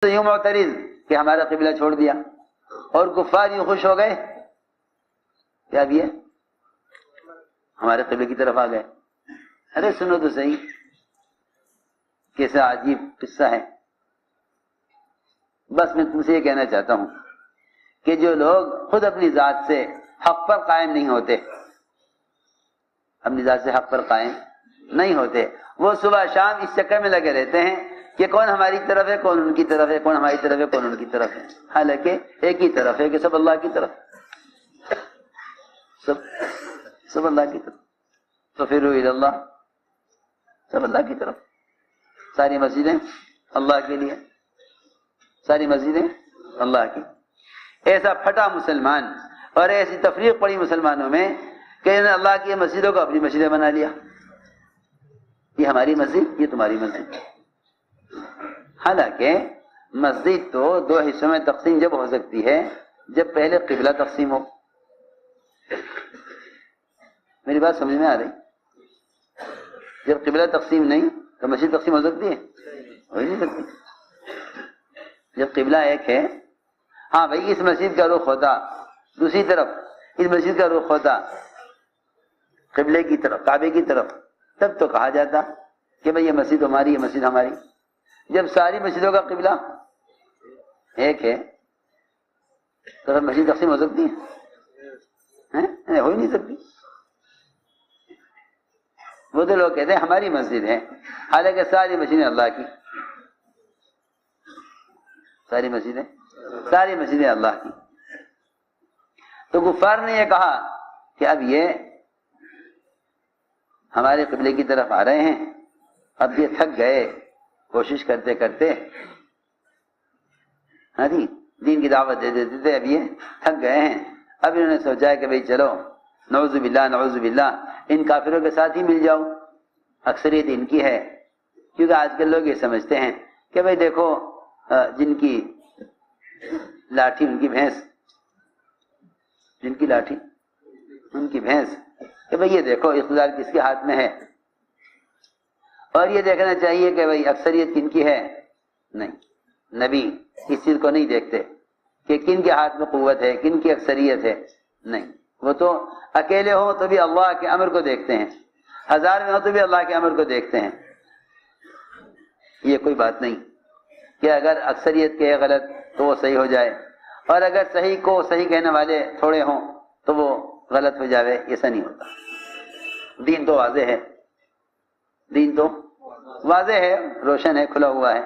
یوں معترض کہ ہمارا قبلہ چھوڑ دیا، اور کفار یوں خوش ہو گئے کہ اب یہ ہمارے قبلے کی طرف آ گئے۔ ارے سنو تو صحیح، کیسا عجیب قصہ ہے۔ بس میں تم سے یہ کہنا چاہتا ہوں کہ جو لوگ خود اپنی ذات سے حق پر قائم نہیں ہوتے، اپنی ذات سے حق پر قائم نہیں ہوتے، وہ صبح شام اس چکر میں لگے رہتے ہیں کہ کون ہماری طرف ہے، کون ان کی طرف ہے، کون ہماری طرف ہے، کون ان کی طرف ہے، حالانکہ ایک ہی طرف ہے کہ سب اللہ کی طرف، سب اللہ کی طرف۔ تو پھر اللہ، سب اللہ کی طرف، ساری مسجدیں اللہ کے لیے، ساری مسجدیں اللہ کی۔ ایسا پھٹا مسلمان اور ایسی تفریق پڑی مسلمانوں میں کہ انہوں نے اللہ کی مسجدوں کو اپنی مسجدیں بنا لیا، یہ ہماری مسجد، یہ تمہاری مسجد۔ حالانکہ مسجد تو دو حصوں میں تقسیم جب ہو سکتی ہے جب پہلے قبلہ تقسیم ہو۔ میری بات سمجھ میں آ رہی؟ جب قبلہ تقسیم نہیں تو مسجد تقسیم ہو سکتی ہے؟ ہو ہی نہیں سکتی۔ جب قبلہ ایک ہے، ہاں بھائی اس مسجد کا رخ ہوتا دوسری طرف، اس مسجد کا رخ ہوتا قبلے کی طرف، کعبے کی طرف، تب تو کہا جاتا کہ بھئی یہ مسجد ہماری، یہ مسجد ہماری۔ جب ساری مسجدوں کا قبلہ ایک ہے تو پھر مسجد تقسیم ہو سکتی ہے؟ ہو ہی نہیں سکتی۔ وہ تو لوگ کہتے ہیں ہماری مسجد ہے، حالانکہ ساری مسجدیں اللہ کی، ساری مسجدیں اللہ کی۔ تو کفار نے یہ کہا کہ اب یہ ہمارے قبلے کی طرف آ رہے ہیں، اب یہ تھک گئے کوشش کرتے کرتے، ہاں جی دین کی دعوت دے دیتے تھے، اب یہ تھک گئے ہیں۔ اب انہوں نے سوچا کہ بھئی چلو نعوذ باللہ ان کافروں کے ساتھ ہی مل جاؤ، اکثریت ان کی ہے۔ کیونکہ آج کل لوگ یہ سمجھتے ہیں کہ بھئی دیکھو جن کی لاٹھی ان کی بھینس، جن کی لاٹھی ان کی بھینس، کہ بھئی یہ دیکھو اقتدار کس کے ہاتھ میں ہے، اور یہ دیکھنا چاہیے کہ بھئی اکثریت کن کی ہے۔ نہیں، نبی اس چیز کو نہیں دیکھتے کہ کن کے ہاتھ میں قوت ہے، کن کی اکثریت ہے، نہیں، وہ تو اکیلے ہوں تو بھی اللہ کے امر کو دیکھتے ہیں، ہزار میں ہوں تو بھی اللہ کے امر کو دیکھتے ہیں۔ یہ کوئی بات نہیں کہ اگر اکثریت کے غلط تو وہ صحیح ہو جائے، اور اگر صحیح کو صحیح کہنے والے تھوڑے ہوں تو وہ غلط ہو جائے، ایسا نہیں ہوتا۔ دین تو واضح ہے، دین تو واضح ہے، روشن ہے، کھلا ہوا ہے۔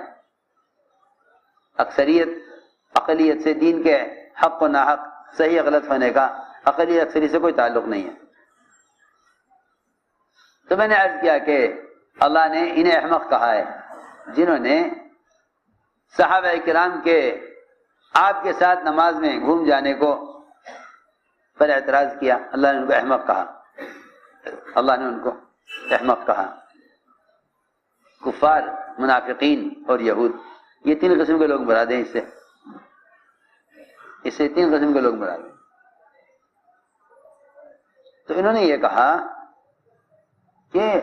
اکثریت اقلیت سے دین کے حق و ناحق، صحیح غلط ہونے کا اقلیت اکثریت سے کوئی تعلق نہیں ہے۔ تو میں نے عرض کیا کہ اللہ نے انہیں احمق کہا ہے جنہوں نے صحابہ کرام کے آپ کے ساتھ نماز میں گھوم جانے کو پر اعتراض کیا، اللہ نے ان کو احمق کہا، اللہ نے ان کو احمق کہا۔ کفار، منافقین اور یہود، یہ تین قسم کے لوگ مراد ہیں، اس سے تین قسم کے لوگ مراد ہیں۔ تو انہوں نے یہ کہا کہ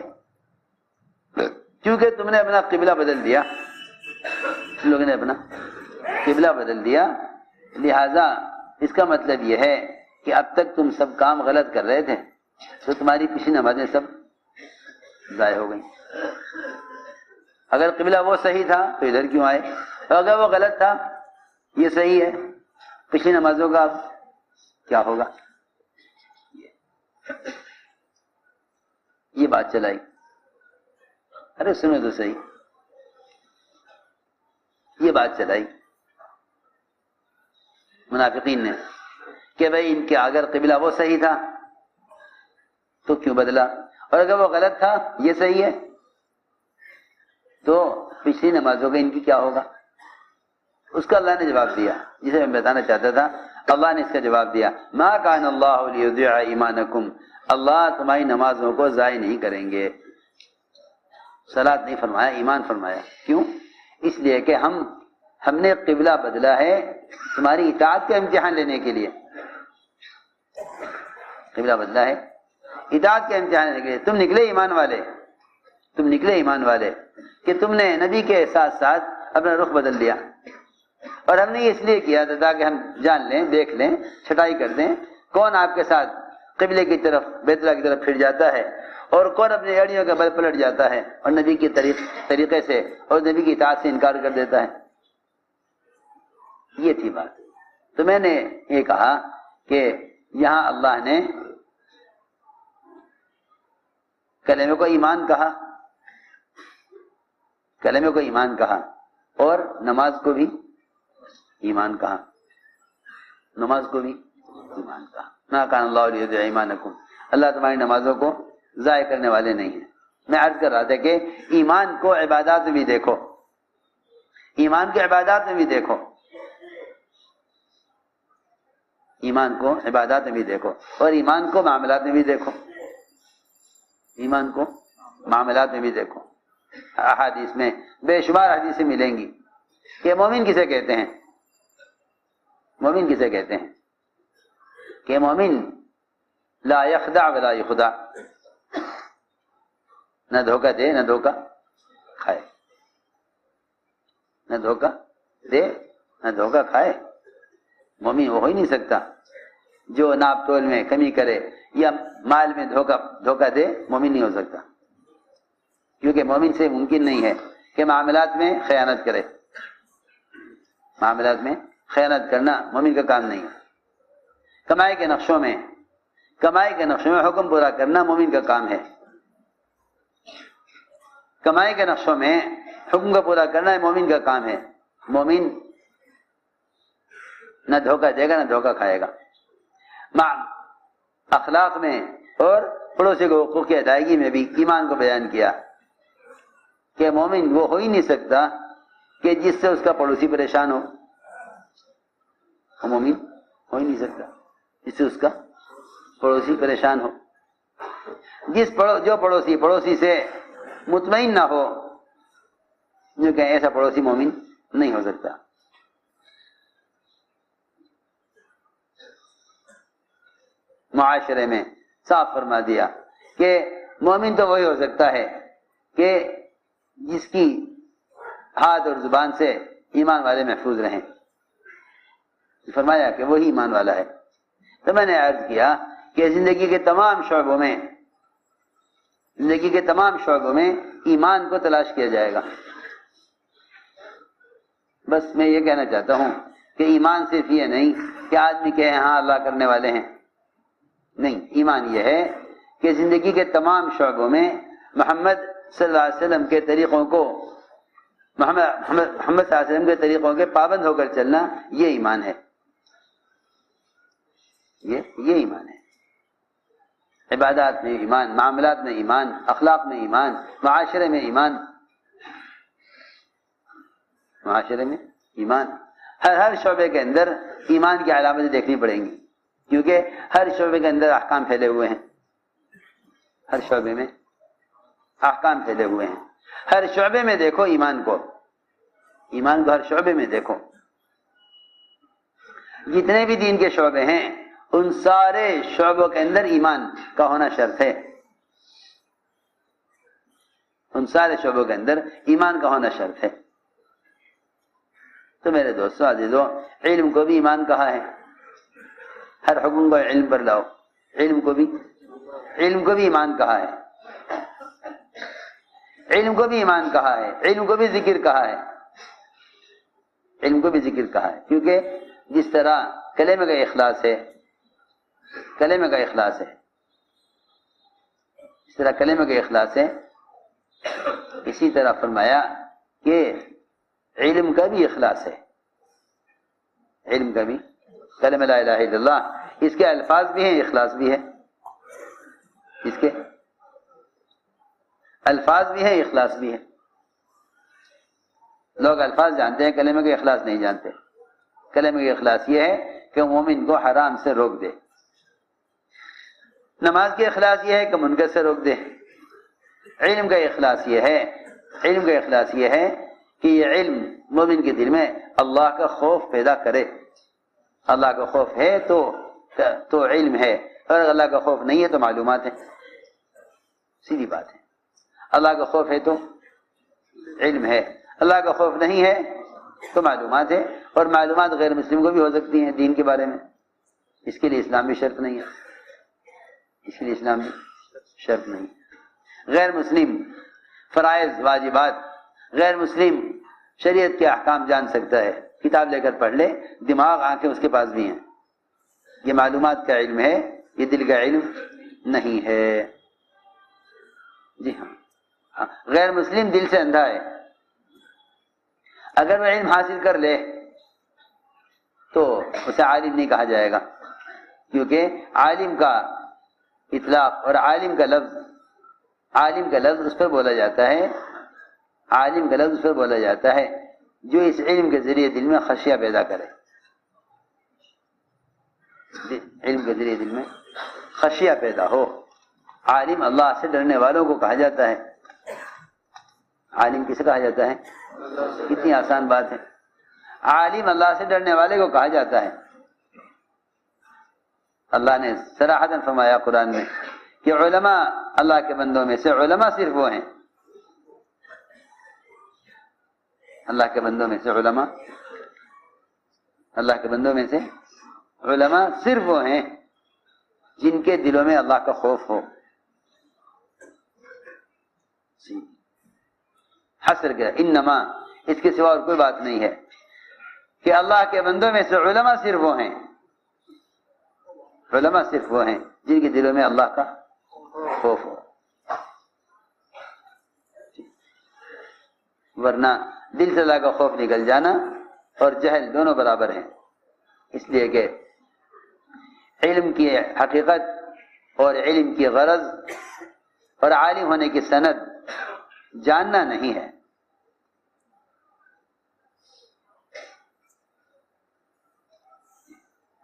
کیونکہ تم نے اپنا قبلہ بدل دیا، لوگوں نے اپنا قبلہ بدل دیا، لہذا اس کا مطلب یہ ہے کہ اب تک تم سب کام غلط کر رہے تھے تو تمہاری پچھلی نمازیں سب ضائع ہو گئیں۔ اگر قبلہ وہ صحیح تھا تو ادھر کیوں آئے، اور اگر وہ غلط تھا یہ صحیح ہے، پچھلی نمازوں کا اب کیا ہوگا؟ یہ بات چلائی۔ ارے سنو تو صحیح، یہ بات چلائی منافقین نے کہ بھئی ان کے اگر قبلہ وہ صحیح تھا تو کیوں بدلا، اور اگر وہ غلط تھا یہ صحیح ہے تو پچھلی نمازوں کا ان کی کیا ہوگا؟ اس کا اللہ نے جواب دیا جسے میں بتانا چاہتا تھا۔ اللہ نے اس کا جواب دیا، ما کان اللہ لیضیع ایمانکم، اللہ تمہاری نمازوں کو ضائع نہیں کریں گے۔ صلاۃ نہیں فرمایا، ایمان فرمایا۔ کیوں؟ اس لیے کہ ہم نے قبلہ بدلا ہے تمہاری اطاعت کا امتحان لینے کے لیے، قبلہ بدلا ہے اطاعت کا امتحان لینے کے لیے۔ تم نکلے ایمان والے کہ تم نے نبی کے ساتھ ساتھ اپنا رخ بدل دیا، اور ہم نے یہ اس لیے کیا تھا تاکہ ہم جان لیں، دیکھ لیں، چھٹائی کر دیں کون آپ کے ساتھ قبلے کی طرف، بیت اللہ کی طرف پھر جاتا ہے اور کون اپنی ایڑیوں کے بل پلٹ جاتا ہے اور نبی کے طریقے سے اور نبی کی اطاعت سے انکار کر دیتا ہے۔ یہ تھی بات۔ تو میں نے یہ کہا کہ یہاں اللہ نے کلمے کو ایمان کہا، کلمے کو ایمان کہا اور نماز کو بھی ایمان کہا، نماز کو بھی ایمان کہا۔ ما کان اللہ لیضیع ایمانکم، اللہ تمہاری نمازوں کو ضائع کرنے والے نہیں ہیں۔ میں عرض کر رہا تھا کہ ایمان کو عبادات میں بھی دیکھو، ایمان کو عبادات میں بھی دیکھو، ایمان کو عبادات میں بھی دیکھو اور ایمان کو معاملات میں بھی دیکھو، ایمان کو معاملات میں بھی دیکھو۔ احادیث میں بے شمار حدیثیں ملیں گی کہ مومن کسے کہتے ہیں، مومن کسے کہتے ہیں کہ مومن لا یخدع ولا یخدع، نہ دھوکہ دے نہ دھوکہ کھائے، نہ دھوکہ دے نہ دھوکہ کھائے۔ مومن وہ ہو ہی نہیں سکتا جو ناپ تول میں کمی کرے یا مال میں دھوکہ دے، مومن نہیں ہو سکتا، کیونکہ مومن سے ممکن نہیں ہے کہ معاملات میں خیانت کرے، معاملات میں خیانت کرنا مومن کا کام نہیں ہے۔ کمائی کے نقشوں میں حکم پورا کرنا مومن کا کام ہے، کمائی کے نقشوں میں حکم کو پورا کرنا مومن کا کام ہے۔ مومن نہ دھوکہ دے گا نہ دھوکہ کھائے گا۔ اخلاق میں اور پڑوسی کو حقوق کی ادائیگی میں بھی ایمان کو بیان کیا کہ مومن وہ ہو ہی نہیں سکتا کہ جس سے اس کا پڑوسی پریشان ہو، وہ مومن ہو ہی نہیں سکتا جس سے اس کا پڑوسی پریشان ہو۔ جو پڑوسی سے مطمئن نہ ہو، جو کہ ایسا پڑوسی مومن نہیں ہو سکتا۔ معاشرے میں صاف فرما دیا کہ مومن تو وہی ہو سکتا ہے کہ جس کی ہاتھ اور زبان سے ایمان والے محفوظ رہیں، فرمایا کہ وہی ایمان والا ہے۔ تو میں نے عرض کیا کہ زندگی کے تمام شعبوں میں ایمان کو تلاش کیا جائے گا۔ بس میں یہ کہنا چاہتا ہوں کہ ایمان صرف یہ نہیں کہ آدمی کہے ہاں اللہ کرنے والے ہیں، نہیں، ایمان یہ ہے کہ زندگی کے تمام شعبوں میں محمد صلی اللہ علیہ وسلم کے طریقوں کو، محمد صلی اللہ علیہ وسلم کے طریقوں کے پابند ہو کر چلنا، یہ ایمان ہے، یہ ایمان ہے۔ عبادات میں ایمان، معاملات میں ایمان، اخلاق میں ایمان، معاشرے میں ایمان، معاشرے میں ایمان، ہر شعبے کے اندر ایمان کی علامتیں دیکھنی پڑیں گی، کیونکہ ہر شعبے کے اندر احکام پھیلے ہوئے ہیں، ہر شعبے میں احکام پھیلے ہوئے ہیں۔ ہر شعبے میں دیکھو ایمان کو ہر شعبے میں دیکھو۔ جتنے بھی دین کے شعبے ہیں ان سارے شعبوں کے اندر ایمان کا ہونا شرط ہے، ان سارے شعبوں کے اندر ایمان کا ہونا شرط ہے۔ تو میرے دوستو عزیزو، علم کو بھی ایمان کہا ہے، ہر حکم کو علم پر لاؤ، علم کو بھی ایمان کہا ہے، علم کو بھی ایمان کہا ہے، علم کو بھی ذکر کہا ہے، علم کو بھی ذکر کہا ہے، کیونکہ جس طرح کلمے کا اخلاص ہے، اس طرح کلمے کا اخلاص ہے، اسی طرح فرمایا کہ علم کا بھی اخلاص ہے، علم کا بھی، کلمہ لا الہ الا اللہ، اس کے الفاظ بھی ہیں، اخلاص بھی ہے، اس کے الفاظ بھی ہیں، اخلاص بھی ہے۔ لوگ الفاظ جانتے ہیں، کلمے کے اخلاص نہیں جانتے۔ کلمے کے اخلاص یہ ہے کہ مومن کو حرام سے روک دے، نماز کے اخلاص یہ ہے کہ منکر سے روک دے۔ علم کا اخلاص یہ ہے کہ یہ علم مومن کے دل میں اللہ کا خوف پیدا کرے۔ اللہ کا خوف ہے تو علم ہے، اور اللہ کا خوف نہیں ہے تو معلومات ہے، سیدھی بات ہے۔ اللہ کا خوف ہے تو علم ہے، اللہ کا خوف نہیں ہے تو معلومات ہے، اور معلومات غیر مسلم کو بھی ہو سکتی ہیں دین کے بارے میں، اس کے لیے اسلام بھی شرط نہیں ہے، اس کے لیے اسلام بھی شرط نہیں۔ غیر مسلم فرائض واجبات، غیر مسلم شریعت کے احکام جان سکتا ہے، کتاب لے کر پڑھ لے، دماغ آنکھیں اس کے پاس بھی ہیں، یہ معلومات کا علم ہے، یہ دل کا علم نہیں ہے۔ جی ہاں، غیر مسلم دل سے اندھا ہے، اگر وہ علم حاصل کر لے تو اسے عالم نہیں کہا جائے گا، کیونکہ عالم کا اطلاق اور عالم کا لفظ اس پر بولا جاتا ہے، عالم کا لفظ اس پر بولا جاتا ہے جو اس علم کے ذریعے دل میں خشیہ پیدا کرے، علم کے ذریعے دل میں خشیہ پیدا ہو۔ عالم اللہ سے ڈرنے والوں کو کہا جاتا ہے، عالم کسے کہا جاتا ہے؟ کتنی آسان بات ہے، عالم اللہ سے ڈرنے والے کو کہا جاتا ہے۔ اللہ نے صراحتاً فرمایا قرآن میں کہ علماء اللہ کے بندوں میں سے علماء صرف وہ ہیں، اللہ کے بندوں میں سے علماء، اللہ کے بندوں میں سے علماء صرف وہ ہیں جن کے دلوں میں اللہ کا خوف ہو۔ حصر کیا، انما، اس کے سوا اور کوئی بات نہیں ہے کہ اللہ کے بندوں میں سے علماء صرف وہ ہیں، علماء صرف وہ ہیں جن کے دلوں میں اللہ کا خوف ہو، ورنہ دل سے اللہ کا خوف نکل جانا اور جہل دونوں برابر ہیں، اس لیے کہ علم کی حقیقت اور علم کی غرض اور عالم ہونے کی سند جاننا نہیں ہے،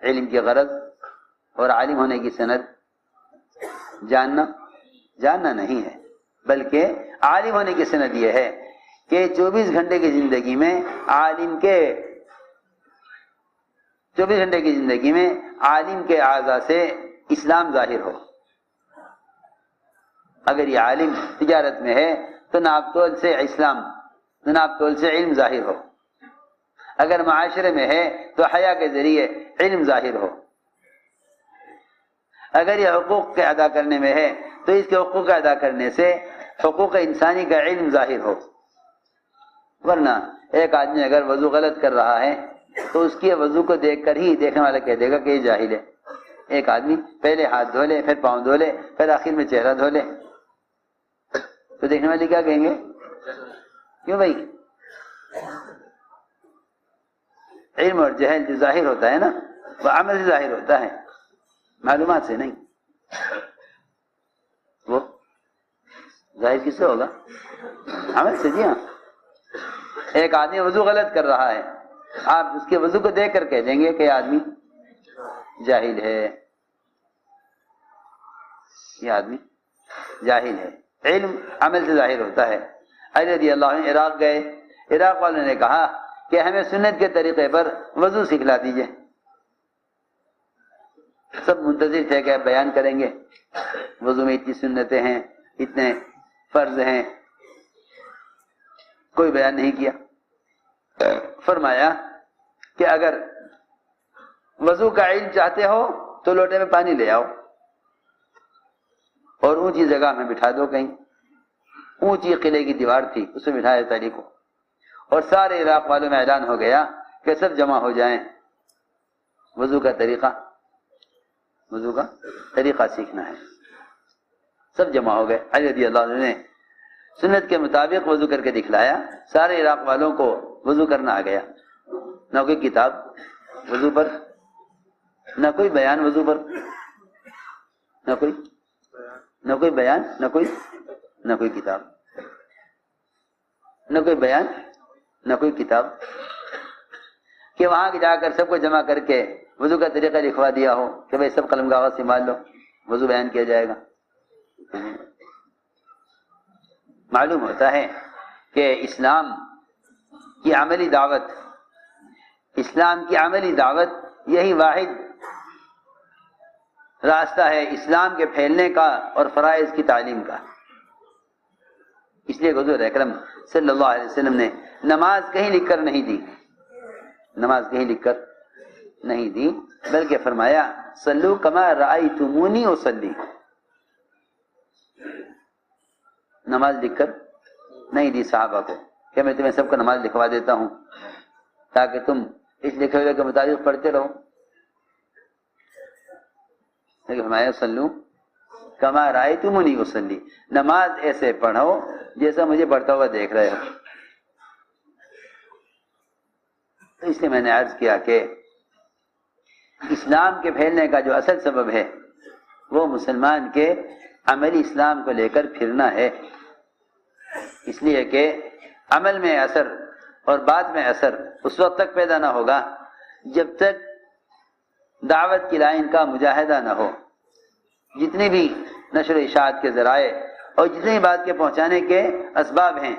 علم کی غرض اور عالم ہونے کی سند جاننا نہیں ہے، بلکہ عالم ہونے کی سند یہ ہے کہ 24 گھنٹے کی زندگی میں عالم کے 24 گھنٹے کی زندگی میں عالم کے اعضاء سے اسلام ظاہر ہو۔ اگر یہ عالم تجارت میں ہے تو ناپ تول سے اسلام، ناپ تول سے علم ظاہر ہو، اگر معاشرے میں ہے تو حیا کے ذریعے علم ظاہر ہو، اگر یہ حقوق کے ادا کرنے میں ہے تو اس کے حقوق ادا کرنے سے حقوق انسانی کا علم ظاہر ہو، ورنہ ایک آدمی اگر وضو غلط کر رہا ہے تو اس کے وضو کو دیکھ کر ہی دیکھنے والا کہہ دے گا کہ یہ جاہل ہے۔ ایک آدمی پہلے ہاتھ دھو لے، پھر پاؤں دھو لے، پھر آخر میں چہرہ دھو لے تو دیکھنے والے کیا کہیں گے؟ کیوں بھائی؟ علم اور جہل جو ظاہر ہوتا ہے نا وہ عمل سے ظاہر ہوتا ہے، معلومات سے نہیں۔ وہ ظاہر کس سے ہوگا؟ عمل سے۔ جی ہاں، ایک آدمی وضو غلط کر رہا ہے، آپ اس کے وضو کو دیکھ کر کہہ دیں گے کہ یہ آدمی جاہل ہے، یہ آدمی جاہل ہے۔ علم عمل سے ظاہر ہوتا ہے۔ علی رضی اللہ عنہ عراق گئے، عراق والوں نے کہا کہ ہمیں سنت کے طریقے پر وضو سکھلا دیجئے۔ سب منتظر تھے کہ آپ بیان کریں گے، وضو میں اتنی سنتیں ہیں، اتنے فرض ہیں، کوئی بیان نہیں کیا۔ فرمایا کہ اگر وضو کا علم چاہتے ہو تو لوٹے میں پانی لے آؤ اور اونچی جگہ میں بٹھا دو، کہیں اونچی قلعے کی دیوار تھی اس میں بٹھایا تعلی کو، اور سارے عراق والوں میں اعلان ہو گیا کہ سب جمع ہو جائیں، وضو کا طریقہ سیکھنا ہے۔ سب جمع ہو گئے، علی رضی اللہ عنہ نے سنت کے مطابق وضو کر کے دکھلایا، سارے عراق والوں کو وضو کرنا آ گیا، نہ کوئی کتاب وضو پر، نہ کوئی بیان وضو پر، نہ کوئی بیان، نہ کوئی کتاب، نہ کوئی بیان، نہ کوئی کتاب، کہ وہاں جا کر سب کو جمع کر کے وضو کا طریقہ لکھوا دیا ہو کہ بھائی سب قلم کاغذ سنبھال لو، وضو بیان کیا جائے گا۔ معلوم ہوتا ہے کہ اسلام کی عملی دعوت یہی واحد راستہ ہے اسلام کے پھیلنے کا اور فرائض کی تعلیم کا۔ اس لیے حضور اکرم صلی اللہ علیہ وسلم نے نماز کہیں لکھ کر نہیں دی، نماز کہیں لکھ کر نہیں دی، بلکہ فرمایا صلو کما رأیتمونی اصلی، نماز لکھ کر نہیں دی صحابہ کو کہ میں تمہیں سب کو نماز لکھوا دیتا ہوں تاکہ تم اس لکھے ہوئے کے مطابق پڑھتے رہو، لیکن فرمایا صلو کما رأیتمونی اصلی، نماز ایسے پڑھو جیسا مجھے پڑھتا ہوا دیکھ رہے ہو۔ تو اس لیے میں نے عرض کیا کہ اسلام کے پھیلنے کا جو اصل سبب ہے وہ مسلمان کے عملی اسلام کو لے کر پھرنا ہے، اس لیے کہ عمل میں اثر اور بات میں اثر اس وقت تک پیدا نہ ہوگا جب تک دعوت کی لائن کا مجاہدہ نہ ہو۔ جتنی بھی نشر و اشاعت کے ذرائع اور جتنی بات کے پہنچانے کے اسباب ہیں،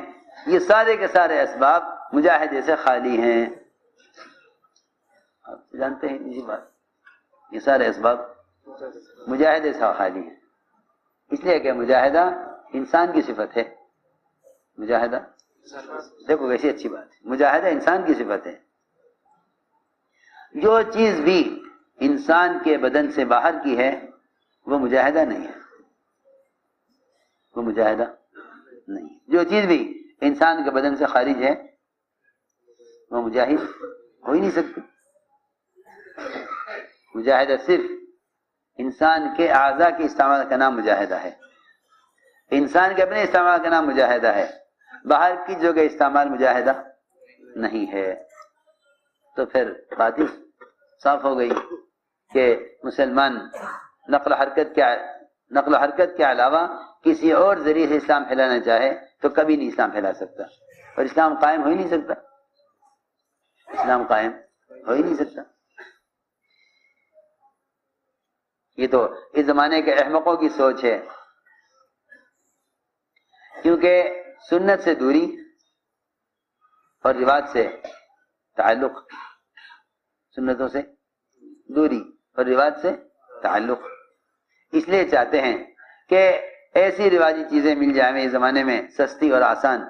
یہ سارے کے سارے اسباب مجاہدے سے خالی ہیں۔ آپ جانتے ہیں اسی بات، یہ سارے اسباب مجاہدے سے خالی ہیں، اس لیے کہ مجاہدہ انسان کی صفت ہے۔ مجاہدہ دیکھو کیسی اچھی بات ہے، مجاہدہ انسان کی صفت ہے۔ جو چیز بھی انسان کے بدن سے باہر کی ہے وہ مجاہدہ نہیں ہے، وہ مجاہدہ نہیں۔ جو چیز بھی انسان کے بدن سے خارج ہے وہ مجاہد ہو ہی نہیں سکتی۔ مجاہدہ صرف انسان کے اعضاء کے استعمال کا نام مجاہدہ ہے، انسان کے اپنے استعمال کا نام مجاہدہ ہے، باہر کی جگہ استعمال مجاہدہ نہیں ہے۔ تو پھر بات ہی صاف ہو گئی کہ مسلمان نقل و حرکت کے علاوہ کسی اور ذریعے سے اسلام پھیلانا چاہے تو کبھی نہیں اسلام پھیلا سکتا، اور اسلام قائم ہو ہی نہیں سکتا، اسلام قائم ہو ہی نہیں سکتا۔ یہ تو اس زمانے کے احمقوں کی سوچ ہے، کیونکہ سنت سے دوری اور رواج سے تعلق، سنتوں سے دوری اور رواج سے تعلق، اس لیے چاہتے ہیں کہ ایسی رواجی چیزیں مل جائیں اس زمانے میں سستی اور آسان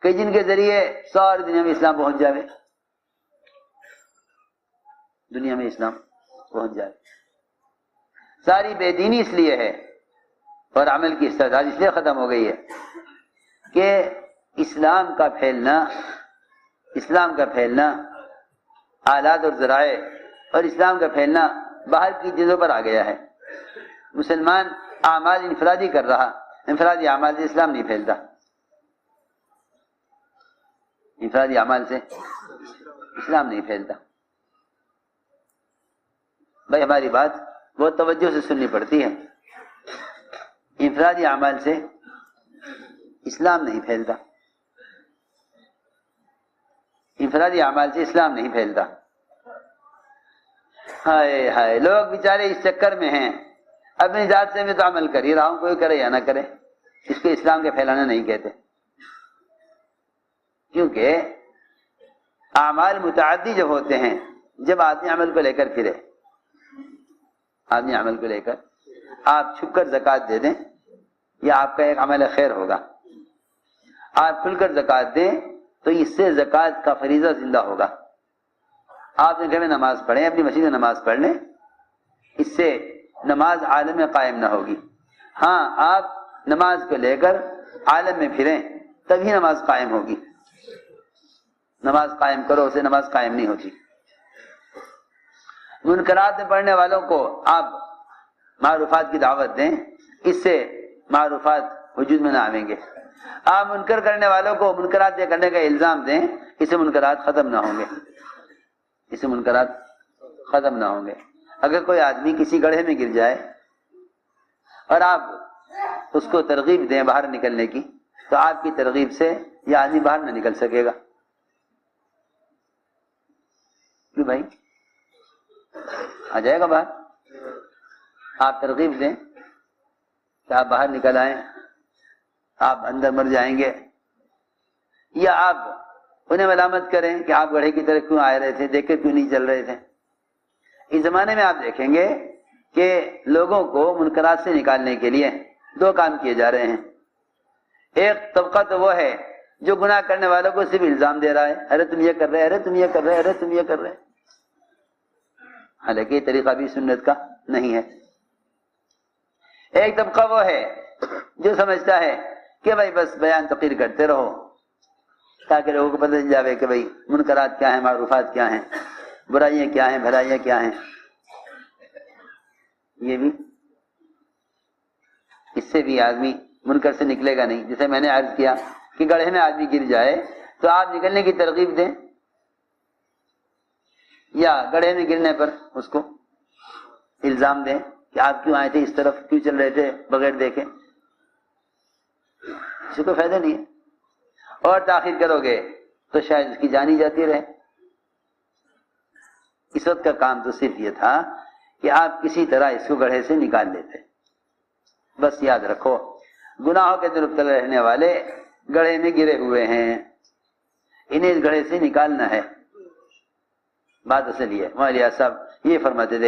کہ جن کے ذریعے ساری دنیا میں اسلام پہنچ جائے، دنیا میں اسلام پہنچ جائے۔ ساری بے دینی اس لیے ہے اور عمل کی استعداد اس لیے ختم ہو گئی ہے کہ اسلام کا پھیلنا آلات اور ذرائع اور اسلام کا پھیلنا باہر کی چیزوں پر آ گیا ہے۔ مسلمان اعمال انفرادی کر رہا، انفرادی اعمال سے اسلام نہیں پھیلتا، انفرادی اعمال سے اسلام نہیں پھیلتا۔ بھائی ہماری بات بہت توجہ سے سننی پڑتی ہے، انفرادی اعمال سے اسلام نہیں پھیلتا، انفرادی اعمال سے اسلام نہیں پھیلتا۔ ہائے ہائے، لوگ بیچارے اس چکر میں ہیں، اپنی ذات سے میں تو عمل کر ہی رہا ہوں، کوئی کرے یا نہ کرے، اس کو اسلام کے پھیلانا نہیں کہتے، کیونکہ اعمال متعدی جب ہوتے ہیں، جب آدمی عمل کو لے کر پھرے، آدمی عمل کو لے کر، آپ چھپ کر زکوٰۃ دے دیں یہ آپ کا ایک عمل خیر ہوگا، آپ کھل کر زکوٰۃ دیں تو اس سے زکوٰۃ کا فریضہ زندہ ہوگا۔ آپ نے گھر میں نماز پڑھیں، اپنی مسجد میں نماز پڑھ لیں، اس سے نماز عالم میں قائم نہ ہوگی۔ ہاں، آپ نماز کو لے کر عالم میں پھریں تبھی نماز قائم ہوگی، نماز قائم کرو اسے نماز قائم نہیں ہوتی۔ منکرات میں پڑھنے والوں کو آپ معروفات کی دعوت دیں، اس سے معروفات وجود میں نہ آئیں گے۔ آپ منکر کرنے والوں کو منکرات کرنے کا الزام دیں، اس سے منکرات ختم نہ ہوں گے، اس سے منکرات ختم نہ ہوں گے۔ اگر کوئی آدمی کسی گڑھے میں گر جائے اور آپ اس کو ترغیب دیں باہر نکلنے کی، تو آپ کی ترغیب سے یہ آدمی باہر نہ نکل سکے گا۔ کیوں بھائی؟ آ جائے گا باہر، آپ ترغیب دیں کہ آپ باہر نکل آئیں، آپ اندر مر جائیں گے، یا آپ انہیں ملامت کریں کہ آپ گڑھے کی طرف کیوں آئے رہے تھے، دیکھ کے کیوں نہیں چل رہے تھے۔ اس زمانے میں آپ دیکھیں گے کہ لوگوں کو منکرات سے نکالنے کے لیے دو کام کیے جا رہے ہیں۔ ایک طبقہ تو وہ ہے جو گناہ کرنے والوں کو صرف الزام دے رہا ہے، ارے تم یہ کر رہے، ارے تم یہ کر رہے، ارے تم یہ کر رہے، حالانکہ یہ طریقہ بھی سنت کا نہیں ہے۔ ایک طبقہ وہ ہے جو سمجھتا ہے کہ بھائی بس بیان تقریر کرتے رہو تاکہ لوگوں کو پتہ چل جاوے کہ بھائی منکرات کیا ہیں، معروفات کیا ہیں، برائیاں کیا ہیں، بھلائیاں کیا ہیں۔ یہ بھی، اس سے بھی آدمی منکر سے نکلے گا نہیں۔ جیسے میں نے عرض کیا کہ گڑھے میں آدمی گر جائے تو آپ نکلنے کی ترغیب دیں، یا گڑھے میں گرنے پر اس کو الزام دیں کہ آپ کیوں آئے تھے اس طرف، کیوں چل رہے تھے بغیر دیکھے، اس سے کوئی فائدہ نہیں ہے۔ اور تاخیر کرو گے تو شاید اس کی جان ہی جاتی رہے۔ اس وقت کا کام تو صرف یہ تھا کہ آپ کسی طرح اس کو گڑھے سے نکال لیتے۔ بس یاد رکھو، گناہوں کے اندر مبتلا رہنے والے گڑھے میں گرے ہوئے ہیں، انہیں اس گڑھے سے نکالنا ہے۔ بات اصل یہ ہے۔ مولانا صاحب یہ فرماتے تھے